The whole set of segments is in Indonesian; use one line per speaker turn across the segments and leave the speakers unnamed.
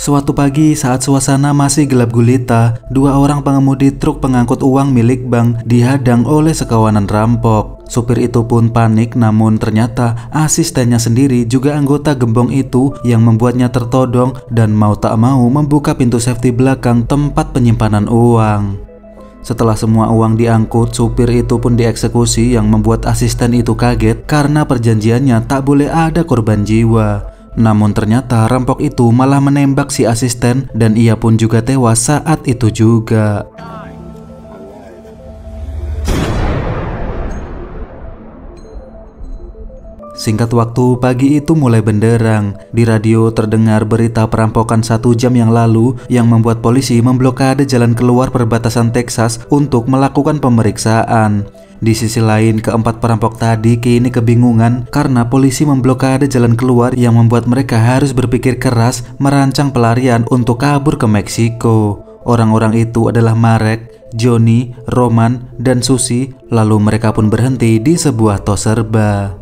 Suatu pagi saat suasana masih gelap gulita, dua orang pengemudi truk pengangkut uang milik bank dihadang oleh sekawanan rampok. Supir itu pun panik, namun ternyata asistennya sendiri juga anggota gembong itu yang membuatnya tertodong dan mau tak mau membuka pintu safety belakang tempat penyimpanan uang. Setelah semua uang diangkut, supir itu pun dieksekusi yang membuat asisten itu kaget karena perjanjiannya tak boleh ada korban jiwa. Namun ternyata rampok itu malah menembak si asisten dan ia pun juga tewas saat itu juga. Singkat waktu, pagi itu mulai benderang. Di radio terdengar berita perampokan 1 jam yang lalu yang membuat polisi memblokade jalan keluar perbatasan Texas untuk melakukan pemeriksaan. Di sisi lain, keempat perampok tadi kini kebingungan karena polisi memblokade jalan keluar yang membuat mereka harus berpikir keras merancang pelarian untuk kabur ke Meksiko. Orang-orang itu adalah Marek, Johnny, Roman, dan Susie. Lalu mereka pun berhenti di sebuah tos serba.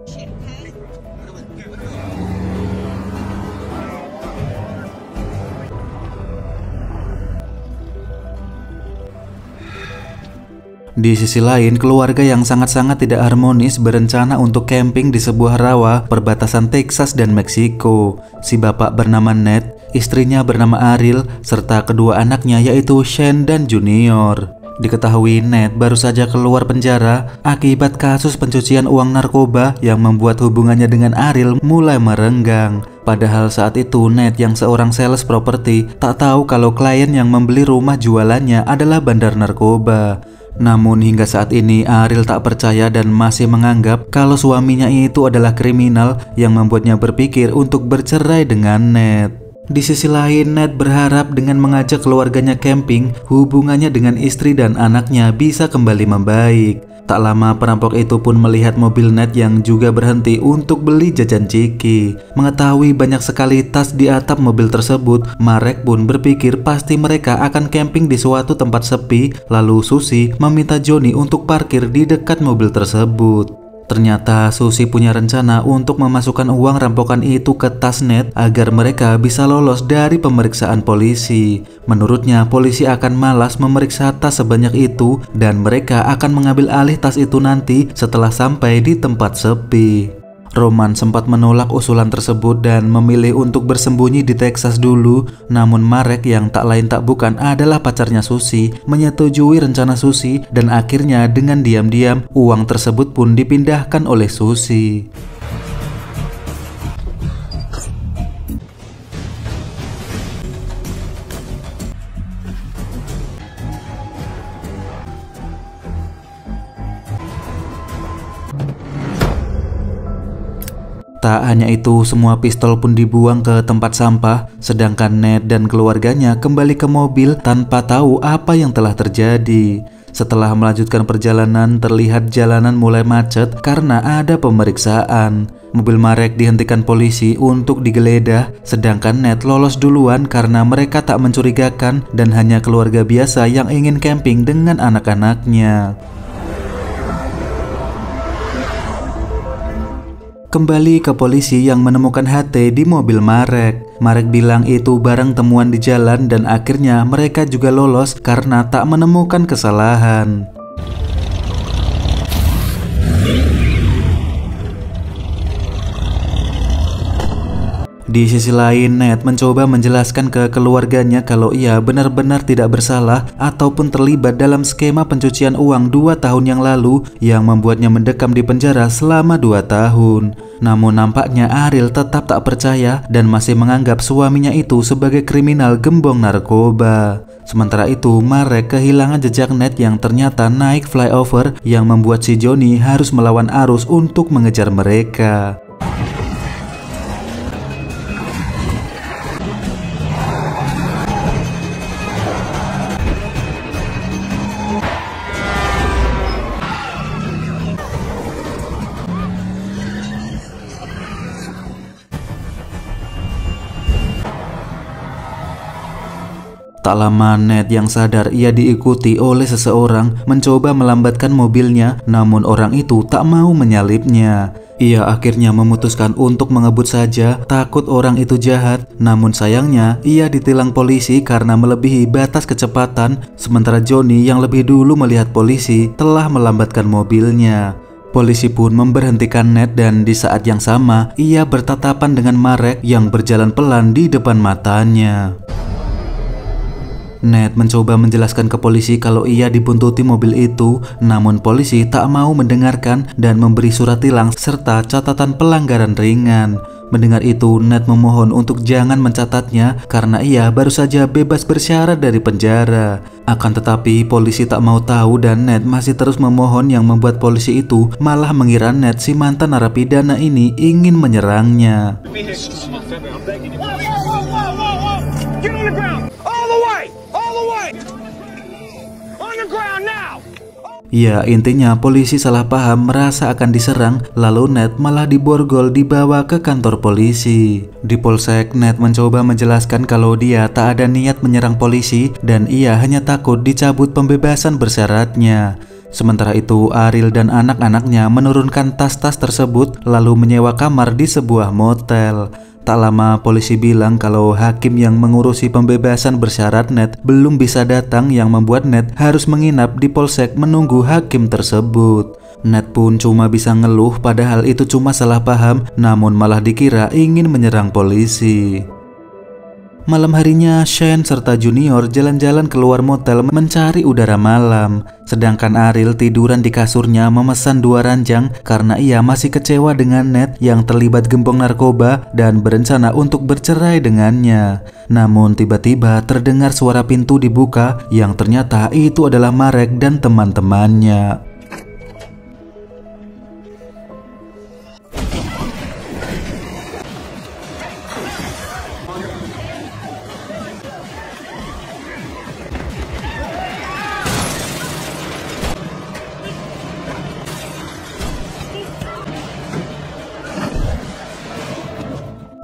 Di sisi lain, keluarga yang sangat-sangat tidak harmonis berencana untuk camping di sebuah rawa perbatasan Texas dan Meksiko. Si bapak bernama Ned, istrinya bernama Ariel, serta kedua anaknya yaitu Shane dan Junior. Diketahui Ned baru saja keluar penjara akibat kasus pencucian uang narkoba yang membuat hubungannya dengan Ariel mulai merenggang. Padahal saat itu Ned yang seorang sales properti tak tahu kalau klien yang membeli rumah jualannya adalah bandar narkoba. Namun hingga saat ini Ariel tak percaya dan masih menganggap kalau suaminya itu adalah kriminal yang membuatnya berpikir untuk bercerai dengan Ned. Di sisi lain, Ned berharap dengan mengajak keluarganya camping, hubungannya dengan istri dan anaknya bisa kembali membaik. Tak lama perampok itu pun melihat mobil Ned yang juga berhenti untuk beli jajan ciki. Mengetahui banyak sekali tas di atap mobil tersebut, Marek pun berpikir pasti mereka akan camping di suatu tempat sepi. Lalu Susie meminta Johnny untuk parkir di dekat mobil tersebut. Ternyata Susie punya rencana untuk memasukkan uang rampokan itu ke tas Ned agar mereka bisa lolos dari pemeriksaan polisi. Menurutnya polisi akan malas memeriksa tas sebanyak itu dan mereka akan mengambil alih tas itu nanti setelah sampai di tempat sepi. Roman sempat menolak usulan tersebut dan memilih untuk bersembunyi di Texas dulu. Namun Marek yang tak lain tak bukan adalah pacarnya Susie menyetujui rencana Susie dan akhirnya dengan diam-diam uang tersebut pun dipindahkan oleh Susie. Tak hanya itu, semua pistol pun dibuang ke tempat sampah, sedangkan Ned dan keluarganya kembali ke mobil tanpa tahu apa yang telah terjadi. Setelah melanjutkan perjalanan, terlihat jalanan mulai macet karena ada pemeriksaan. Mobil Marek dihentikan polisi untuk digeledah, sedangkan Ned lolos duluan karena mereka tak mencurigakan dan hanya keluarga biasa yang ingin camping dengan anak-anaknya. Kembali ke polisi yang menemukan HT di mobil Marek. Marek bilang itu barang temuan di jalan dan akhirnya mereka juga lolos karena tak menemukan kesalahan. Di sisi lain, Ned mencoba menjelaskan ke keluarganya kalau ia benar-benar tidak bersalah ataupun terlibat dalam skema pencucian uang 2 tahun yang lalu yang membuatnya mendekam di penjara selama 2 tahun. Namun nampaknya Ariel tetap tak percaya dan masih menganggap suaminya itu sebagai kriminal gembong narkoba. Sementara itu, Marek kehilangan jejak Ned yang ternyata naik flyover yang membuat si Johnny harus melawan arus untuk mengejar mereka. Tak lama Ned yang sadar ia diikuti oleh seseorang mencoba melambatkan mobilnya, namun orang itu tak mau menyalipnya. Ia akhirnya memutuskan untuk mengebut saja, takut orang itu jahat. Namun sayangnya ia ditilang polisi karena melebihi batas kecepatan, sementara Johnny yang lebih dulu melihat polisi telah melambatkan mobilnya. Polisi pun memberhentikan Ned dan di saat yang sama ia bertatapan dengan Marek yang berjalan pelan di depan matanya. Ned mencoba menjelaskan ke polisi kalau ia dibuntuti mobil itu, namun polisi tak mau mendengarkan dan memberi surat tilang serta catatan pelanggaran ringan. Mendengar itu, Ned memohon untuk jangan mencatatnya karena ia baru saja bebas bersyarat dari penjara. Akan tetapi polisi tak mau tahu dan Ned masih terus memohon, yang membuat polisi itu malah mengira Ned si mantan narapidana ini ingin menyerangnya. Ya, intinya polisi salah paham merasa akan diserang, lalu Ned malah diborgol dibawa ke kantor polisi. Di polsek, Ned mencoba menjelaskan kalau dia tak ada niat menyerang polisi dan ia hanya takut dicabut pembebasan bersyaratnya. Sementara itu, Ariel dan anak-anaknya menurunkan tas-tas tersebut lalu menyewa kamar di sebuah motel. Tak lama polisi bilang kalau hakim yang mengurusi pembebasan bersyarat Ned belum bisa datang, yang membuat Ned harus menginap di polsek menunggu hakim tersebut. Ned pun cuma bisa ngeluh padahal itu cuma salah paham, namun malah dikira ingin menyerang polisi. Malam harinya, Shane serta Junior jalan-jalan keluar motel mencari udara malam. Sedangkan Ariel tiduran di kasurnya memesan 2 ranjang karena ia masih kecewa dengan Ned yang terlibat gembong narkoba dan berencana untuk bercerai dengannya. Namun tiba-tiba terdengar suara pintu dibuka, yang ternyata itu adalah Marek dan teman-temannya.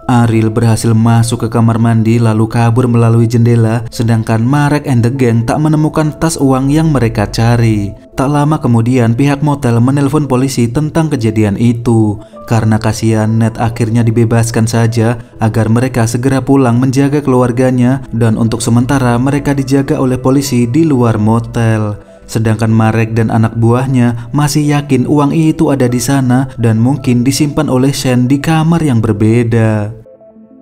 Ariel berhasil masuk ke kamar mandi lalu kabur melalui jendela, sedangkan Marek and the gang tak menemukan tas uang yang mereka cari. Tak lama kemudian pihak motel menelpon polisi tentang kejadian itu. Karena kasihan, Ned akhirnya dibebaskan saja agar mereka segera pulang menjaga keluarganya, dan untuk sementara mereka dijaga oleh polisi di luar motel. Sedangkan Marek dan anak buahnya masih yakin uang itu ada di sana dan mungkin disimpan oleh Shane di kamar yang berbeda.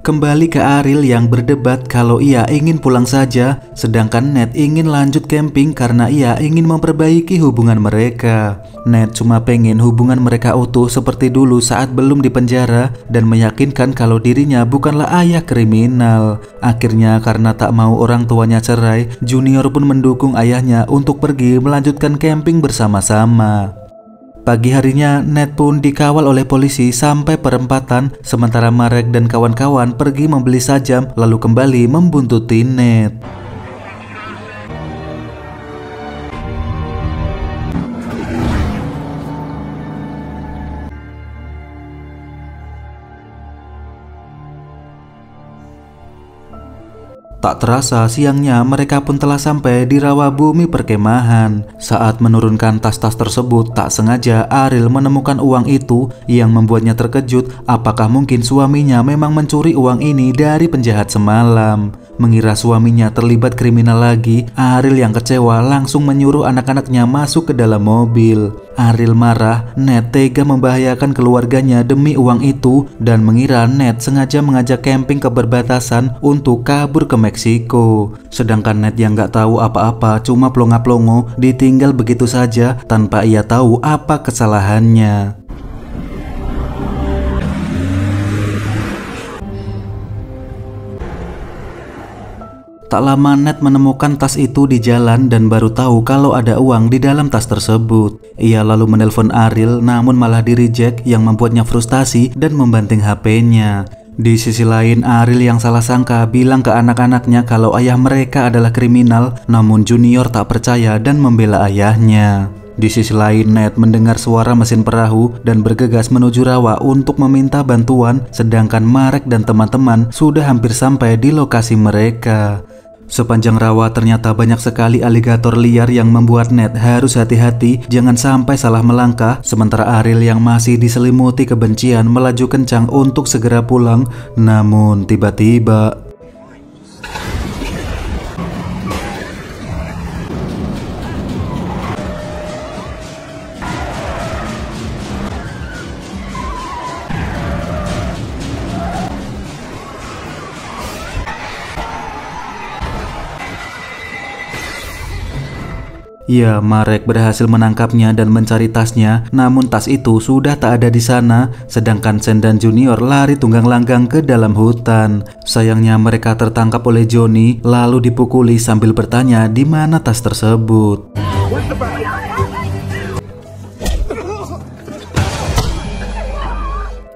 Kembali ke Ariel yang berdebat kalau ia ingin pulang saja, sedangkan Ned ingin lanjut camping karena ia ingin memperbaiki hubungan mereka. Ned cuma pengen hubungan mereka utuh seperti dulu saat belum dipenjara dan meyakinkan kalau dirinya bukanlah ayah kriminal. Akhirnya karena tak mau orang tuanya cerai, Junior pun mendukung ayahnya untuk pergi melanjutkan camping bersama-sama. Pagi harinya, Ned pun dikawal oleh polisi sampai perempatan, sementara Marek dan kawan-kawan pergi membeli sajam lalu kembali membuntuti Ned. Tak terasa siangnya mereka pun telah sampai di rawa bumi perkemahan. Saat menurunkan tas-tas tersebut, tak sengaja Ariel menemukan uang itu yang membuatnya terkejut. Apakah mungkin suaminya memang mencuri uang ini dari penjahat semalam? Mengira suaminya terlibat kriminal lagi, Ariel yang kecewa langsung menyuruh anak-anaknya masuk ke dalam mobil. Ariel marah, Ned tega membahayakan keluarganya demi uang itu dan mengira Ned sengaja mengajak camping ke perbatasan untuk kabur ke Meksiko. Sedangkan Ned yang gak tahu apa-apa cuma plonga-plongo ditinggal begitu saja tanpa ia tahu apa kesalahannya. Tak lama Ned menemukan tas itu di jalan dan baru tahu kalau ada uang di dalam tas tersebut. Ia lalu menelpon Ariel namun malah di-reject yang membuatnya frustasi dan membanting HP-nya. Di sisi lain, Ariel yang salah sangka bilang ke anak-anaknya kalau ayah mereka adalah kriminal, namun Junior tak percaya dan membela ayahnya. Di sisi lain, Ned mendengar suara mesin perahu dan bergegas menuju rawa untuk meminta bantuan, sedangkan Marek dan teman-teman sudah hampir sampai di lokasi mereka. Sepanjang rawa ternyata banyak sekali aligator liar yang membuat Ned harus hati-hati jangan sampai salah melangkah, sementara Ariel yang masih diselimuti kebencian melaju kencang untuk segera pulang. Namun tiba-tiba ya, Marek berhasil menangkapnya dan mencari tasnya, namun tas itu sudah tak ada di sana, sedangkan Shane dan Junior lari tunggang langgang ke dalam hutan. Sayangnya mereka tertangkap oleh Johnny, lalu dipukuli sambil bertanya di mana tas tersebut.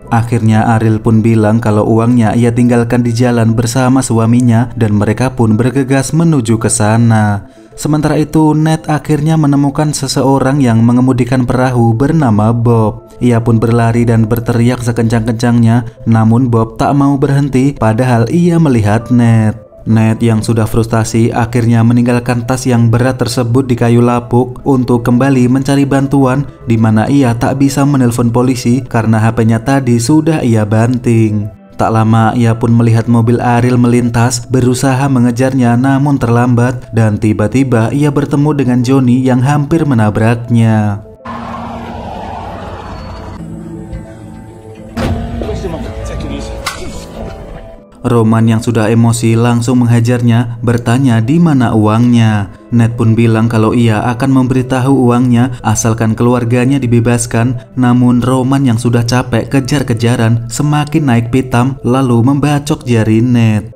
Akhirnya Ariel pun bilang kalau uangnya ia tinggalkan di jalan bersama suaminya dan mereka pun bergegas menuju ke sana. Sementara itu Ned akhirnya menemukan seseorang yang mengemudikan perahu bernama Bob. Ia pun berlari dan berteriak sekencang-kencangnya, namun Bob tak mau berhenti padahal ia melihat Ned. Ned yang sudah frustasi akhirnya meninggalkan tas yang berat tersebut di kayu lapuk untuk kembali mencari bantuan, di mana ia tak bisa menelpon polisi karena HP-nya tadi sudah ia banting. Tak lama ia pun melihat mobil Ariel melintas, berusaha mengejarnya namun terlambat, dan tiba-tiba ia bertemu dengan Johnny yang hampir menabraknya. Roman yang sudah emosi langsung menghajarnya, bertanya di mana uangnya. Ned pun bilang kalau ia akan memberitahu uangnya asalkan keluarganya dibebaskan. Namun Roman yang sudah capek kejar-kejaran semakin naik pitam lalu membacok jari Ned.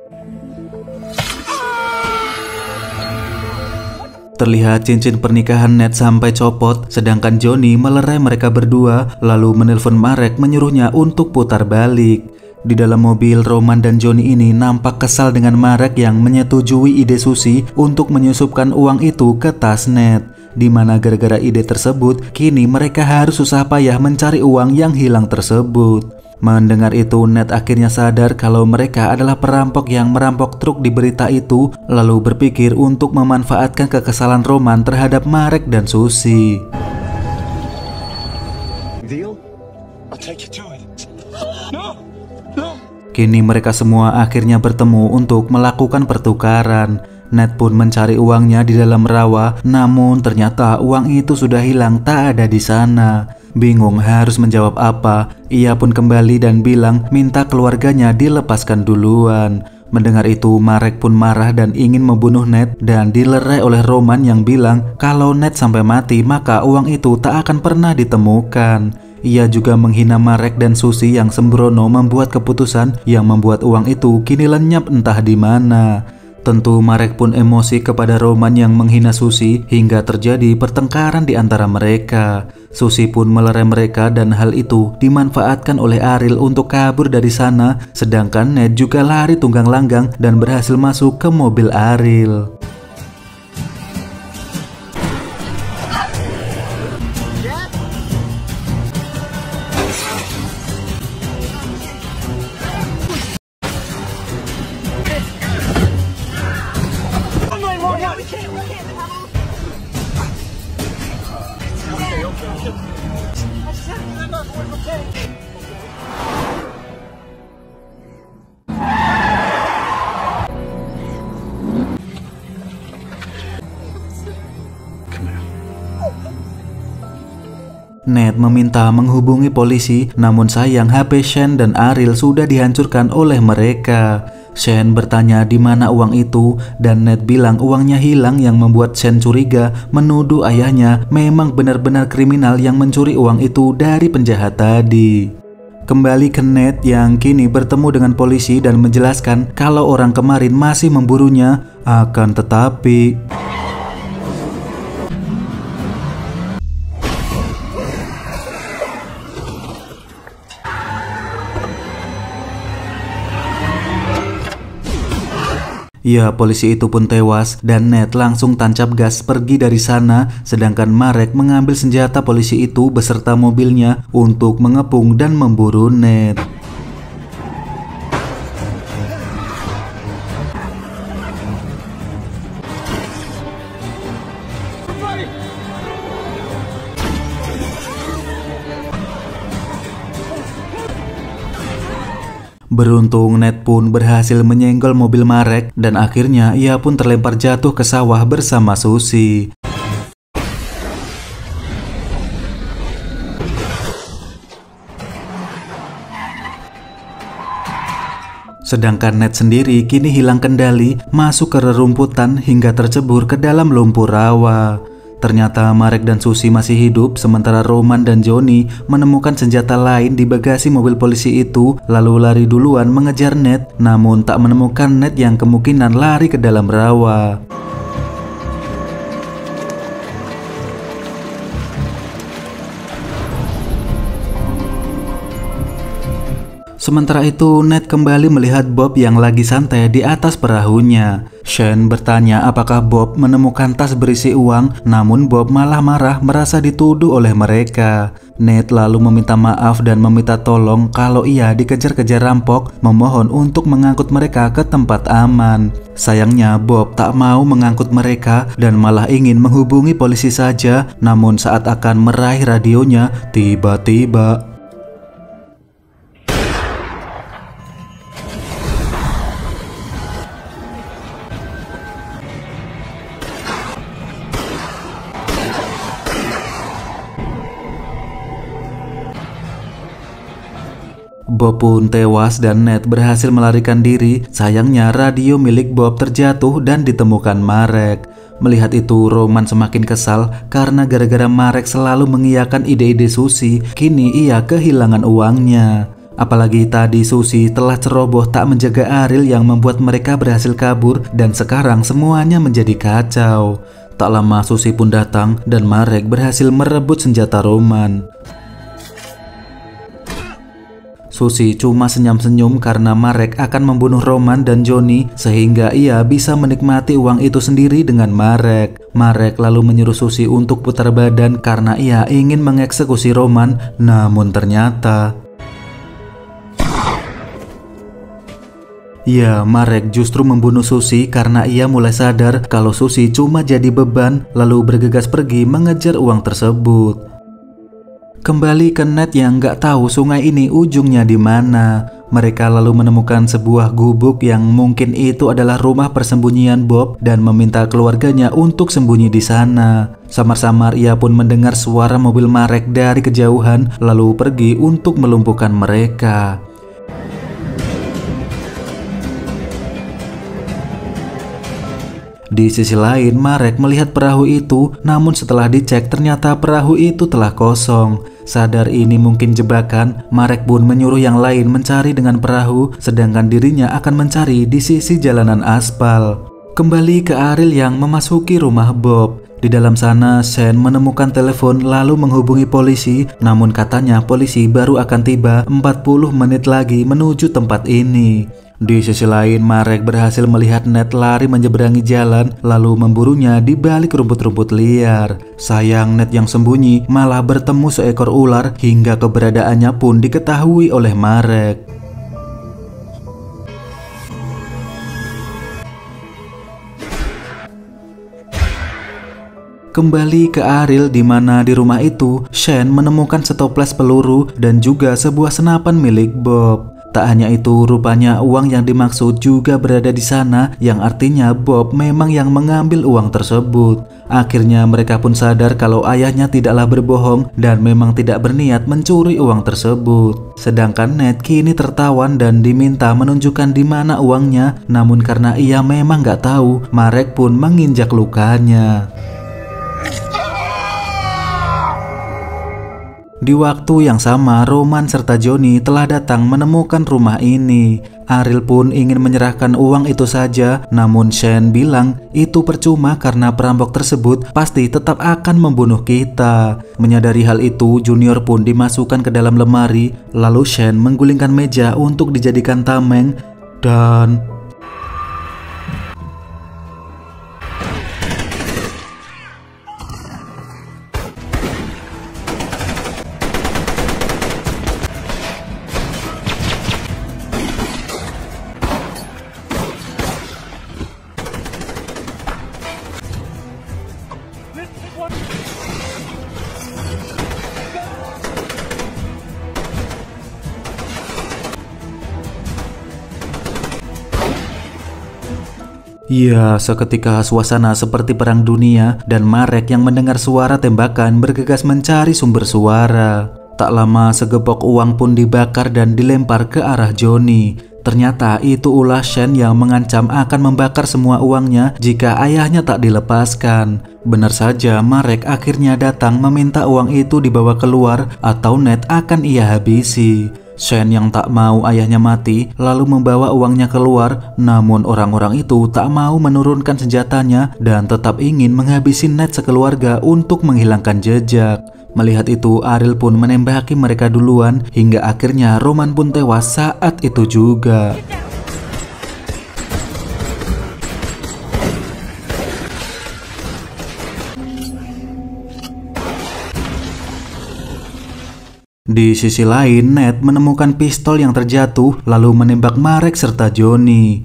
Terlihat cincin pernikahan Ned sampai copot, sedangkan Johnny melerai mereka berdua lalu menelpon Marek menyuruhnya untuk putar balik. Di dalam mobil, Roman dan Johnny ini nampak kesal dengan Marek yang menyetujui ide Susie untuk menyusupkan uang itu ke tas Ned. Di mana gara-gara ide tersebut, kini mereka harus susah payah mencari uang yang hilang tersebut. Mendengar itu, Ned akhirnya sadar kalau mereka adalah perampok yang merampok truk di berita itu, lalu berpikir untuk memanfaatkan kekesalan Roman terhadap Marek dan Susie.
Deal? I'll take you to it. No!
Kini mereka semua akhirnya bertemu untuk melakukan pertukaran. Ned pun mencari uangnya di dalam rawa, namun ternyata uang itu sudah hilang tak ada di sana. Bingung harus menjawab apa, ia pun kembali dan bilang minta keluarganya dilepaskan duluan. Mendengar itu Marek pun marah dan ingin membunuh Ned dan dilerai oleh Roman yang bilang kalau Ned sampai mati maka uang itu tak akan pernah ditemukan. Ia juga menghina Marek dan Susie yang sembrono membuat keputusan yang membuat uang itu kini lenyap entah di mana. Tentu Marek pun emosi kepada Roman yang menghina Susie hingga terjadi pertengkaran di antara mereka. Susie pun melerai mereka dan hal itu dimanfaatkan oleh Ariel untuk kabur dari sana, sedangkan Ned juga lari tunggang langgang dan berhasil masuk ke mobil Ariel. Ned meminta menghubungi polisi, namun sayang HP Shane dan Ariel sudah dihancurkan oleh mereka. Shane bertanya di mana uang itu dan Ned bilang uangnya hilang yang membuat Shane curiga, menuduh ayahnya memang benar-benar kriminal yang mencuri uang itu dari penjahat tadi. Kembali ke Ned yang kini bertemu dengan polisi dan menjelaskan kalau orang kemarin masih memburunya, akan tetapi ya, polisi itu pun tewas dan Ned langsung tancap gas pergi dari sana, sedangkan Marek mengambil senjata polisi itu beserta mobilnya untuk mengepung dan memburu Ned. Beruntung Ned pun berhasil menyenggol mobil Marek dan akhirnya ia pun terlempar jatuh ke sawah bersama Susie. Sedangkan Ned sendiri kini hilang kendali, masuk ke rerumputan hingga tercebur ke dalam lumpur rawa. Ternyata Marek dan Susie masih hidup, sementara Roman dan Johnny menemukan senjata lain di bagasi mobil polisi itu, lalu lari duluan mengejar Ned, namun tak menemukan Ned yang kemungkinan lari ke dalam rawa. Sementara itu, Ned kembali melihat Bob yang lagi santai di atas perahunya. Shane bertanya apakah Bob menemukan tas berisi uang, namun Bob malah marah merasa dituduh oleh mereka. Ned lalu meminta maaf dan meminta tolong kalau ia dikejar-kejar rampok, memohon untuk mengangkut mereka ke tempat aman. Sayangnya Bob tak mau mengangkut mereka dan malah ingin menghubungi polisi saja, namun saat akan meraih radionya, tiba-tiba Bob pun tewas dan Ned berhasil melarikan diri. Sayangnya radio milik Bob terjatuh dan ditemukan Marek. Melihat itu, Roman semakin kesal karena gara-gara Marek selalu mengiyakan ide-ide Susie, kini ia kehilangan uangnya. Apalagi tadi Susie telah ceroboh tak menjaga Ariel yang membuat mereka berhasil kabur dan sekarang semuanya menjadi kacau. Tak lama Susie pun datang dan Marek berhasil merebut senjata Roman. Susie cuma senyum-senyum karena Marek akan membunuh Roman dan Johnny sehingga ia bisa menikmati uang itu sendiri dengan Marek. Marek lalu menyuruh Susie untuk putar badan karena ia ingin mengeksekusi Roman, namun ternyata ya, Marek justru membunuh Susie karena ia mulai sadar kalau Susie cuma jadi beban, lalu bergegas pergi mengejar uang tersebut. Kembali ke Ned yang nggak tahu sungai ini ujungnya di mana. Mereka lalu menemukan sebuah gubuk yang mungkin itu adalah rumah persembunyian Bob dan meminta keluarganya untuk sembunyi di sana. Samar-samar ia pun mendengar suara mobil Marek dari kejauhan lalu pergi untuk melumpuhkan mereka. Di sisi lain, Marek melihat perahu itu, namun setelah dicek ternyata perahu itu telah kosong. Sadar ini mungkin jebakan, Marek pun menyuruh yang lain mencari dengan perahu, sedangkan dirinya akan mencari di sisi jalanan aspal. Kembali ke Ariel yang memasuki rumah Bob. Di dalam sana, Shane menemukan telepon lalu menghubungi polisi, namun katanya polisi baru akan tiba 40 menit lagi menuju tempat ini. Di sisi lain, Marek berhasil melihat Ned lari menyeberangi jalan lalu memburunya di balik rumput-rumput liar. Sayang, Ned yang sembunyi malah bertemu seekor ular hingga keberadaannya pun diketahui oleh Marek. Kembali ke Ariel di mana di rumah itu, Shane menemukan setoples peluru dan juga sebuah senapan milik Bob. Tak hanya itu, rupanya uang yang dimaksud juga berada di sana, yang artinya Bob memang yang mengambil uang tersebut. Akhirnya mereka pun sadar kalau ayahnya tidaklah berbohong dan memang tidak berniat mencuri uang tersebut. Sedangkan Ned kini tertawan dan diminta menunjukkan di mana uangnya, namun karena ia memang gak tahu, Marek pun menginjak lukanya. Di waktu yang sama, Roman serta Johnny telah datang menemukan rumah ini. Ariel pun ingin menyerahkan uang itu saja, namun Shane bilang itu percuma karena perampok tersebut pasti tetap akan membunuh kita. Menyadari hal itu, Junior pun dimasukkan ke dalam lemari, lalu Shane menggulingkan meja untuk dijadikan tameng dan Ya, seketika suasana seperti perang dunia dan Marek yang mendengar suara tembakan bergegas mencari sumber suara. Tak lama segepok uang pun dibakar dan dilempar ke arah Johnny. Ternyata itu ulah Shane yang mengancam akan membakar semua uangnya jika ayahnya tak dilepaskan. Benar saja, Marek akhirnya datang meminta uang itu dibawa keluar atau Ned akan ia habisi. Shane yang tak mau ayahnya mati lalu membawa uangnya keluar, namun orang-orang itu tak mau menurunkan senjatanya dan tetap ingin menghabisi Ned sekeluarga untuk menghilangkan jejak. Melihat itu, Ariel pun menembaki mereka duluan hingga akhirnya Roman pun tewas saat itu juga. Di sisi lain, Ned menemukan pistol yang terjatuh lalu menembak Marek serta Johnny.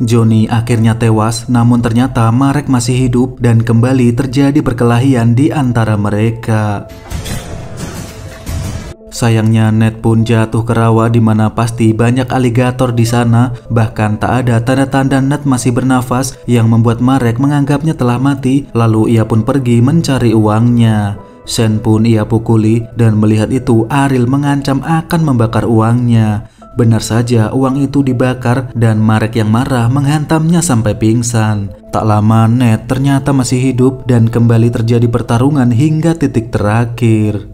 Johnny akhirnya tewas, namun ternyata Marek masih hidup dan kembali terjadi perkelahian di antara mereka. Sayangnya Ned pun jatuh ke rawa di mana pasti banyak aligator di sana. Bahkan tak ada tanda-tanda Ned masih bernafas yang membuat Marek menganggapnya telah mati. Lalu ia pun pergi mencari uangnya. Shane pun ia pukuli dan melihat itu Ariel mengancam akan membakar uangnya. Benar saja, uang itu dibakar dan Marek yang marah menghantamnya sampai pingsan. Tak lama Ned ternyata masih hidup dan kembali terjadi pertarungan hingga titik terakhir.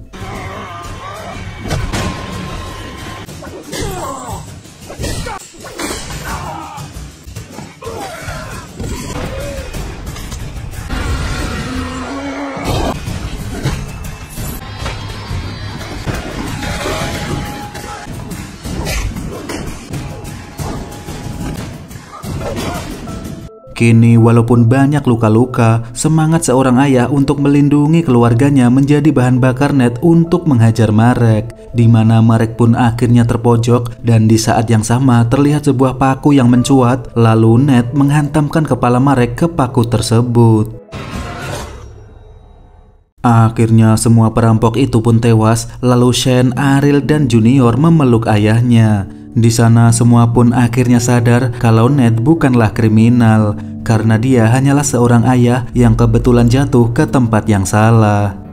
Kini walaupun banyak luka-luka, semangat seorang ayah untuk melindungi keluarganya menjadi bahan bakar Ned untuk menghajar Marek. Di mana Marek pun akhirnya terpojok dan di saat yang sama terlihat sebuah paku yang mencuat. Lalu Ned menghantamkan kepala Marek ke paku tersebut. Akhirnya semua perampok itu pun tewas. Lalu Shane, Ariel, dan Junior memeluk ayahnya. Di sana semua pun akhirnya sadar kalau Ned bukanlah kriminal, karena dia hanyalah seorang ayah yang kebetulan jatuh ke tempat yang salah.